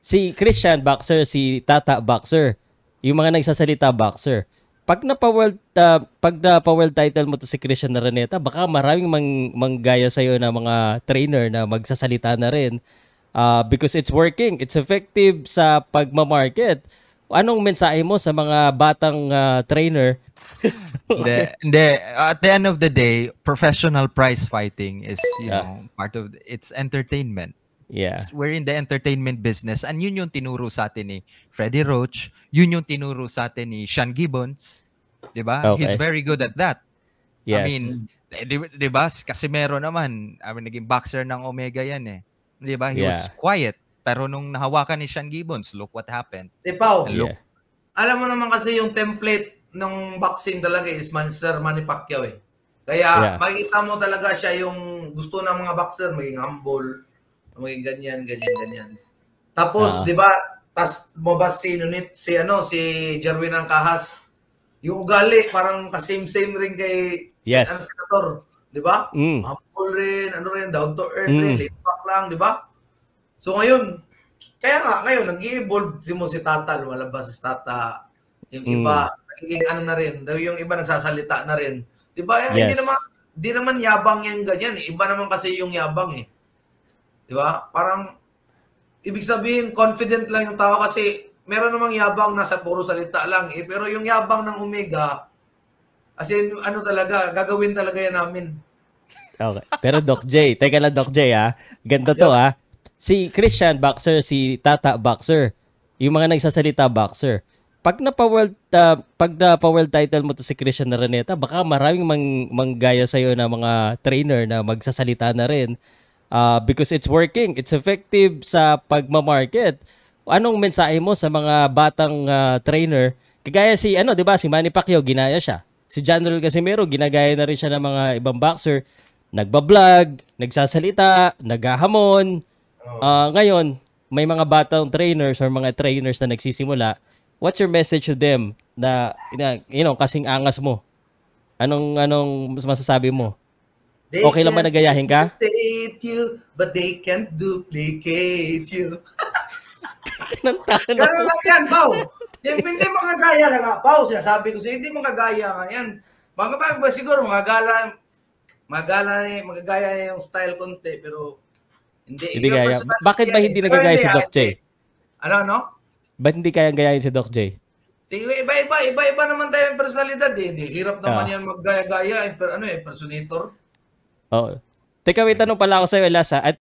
Si Christian boxer, si Tata boxer. Yung mga nagsasalita boxer. Pag napa-world title mo to si Christian Araneta, baka maraming manggaya sa na mga trainer na magsasalita na rin. Because it's working, it's effective sa pagma-market. Anong mensahe mo sa mga batang trainer? Hindi. At the end of the day, professional prize fighting is, part of it's entertainment. Yeah. We're in the entertainment business, and yun yung tinuro sa atin ni Freddie Roach, yun yung tinuro sa atin ni Sean Gibbons, 'di ba? Okay. He's very good at that. Yes. I mean, 'di ba? Casimero naman, naging boxer ng Omega yan eh. 'Di ba? He was quiet, pero nung nahawakan ni Sean Gibbons, look what happened. Pao, alam mo naman kasi yung template ng boxing talaga is Sir Manny Pacquiao eh. Kaya makikita mo talaga siya yung gusto ng mga boxer, maging humble, maging ganyan. Tapos, di ba, mabas si Jerwin Angkahas. Yung ugali, parang same rin kay Senator. Di ba? Humble rin, down to earth rin, laid back lang, di ba? So ngayon, ngayon, nag-i-evolve si Tata, lumalabas si Tata. Yung iba, nagiging na rin. Yung iba nagsasalita na rin. Di ba? Hindi naman yabang yan ganyan. Iba naman kasi yung yabang eh. Di ba? Parang, ibig sabihin, confident lang yung tao kasi meron namang yabang na sa puro salita lang eh. Pero yung yabang ng Omega, as in, talaga, gagawin talaga yan namin. Okay. Pero Doc J, teka lang Doc J Ganda to Si Christian boxer, si Tata boxer. Yung mga nagsasalita boxer. Pag napa-world title mo to si Christian Araneta, baka maraming manggaya sa na mga trainer na magsasalita na rin. Because it's working, it's effective sa pagma-market. Anong mensahe mo sa mga batang trainer? Kagaya si 'di ba, si Manny Pacquiao ginaya siya. Si General Casimero ginagaya na rin siya ng mga ibang boxer. Nagba-vlog, nagsasalita, naghahamon. Ngayon, may mga batang trainers or mga trainers na nagsisimula. What's your message to them na kasing angas mo? Anong masasabi mo? Okay lang ba nagayahin ka? You, but they can't duplicate you. Ganun lang yan, Pao. Hindi mo kagaya na nga, Pao. Sinasabi ko sa'yo, hindi mo kagaya nga yan. Mga ba siguro, magagaya yung style konti, pero hindi kaya. Bakit ba hindi nagagaya si Doc J? Ano? Ba't hindi kaya gayahin si Doc J? Iba naman tayo yung personalidad eh. Hirap naman yan maggaya-gaya, impersonator. Teka, may tanong pala ako sa'yo, Elas. At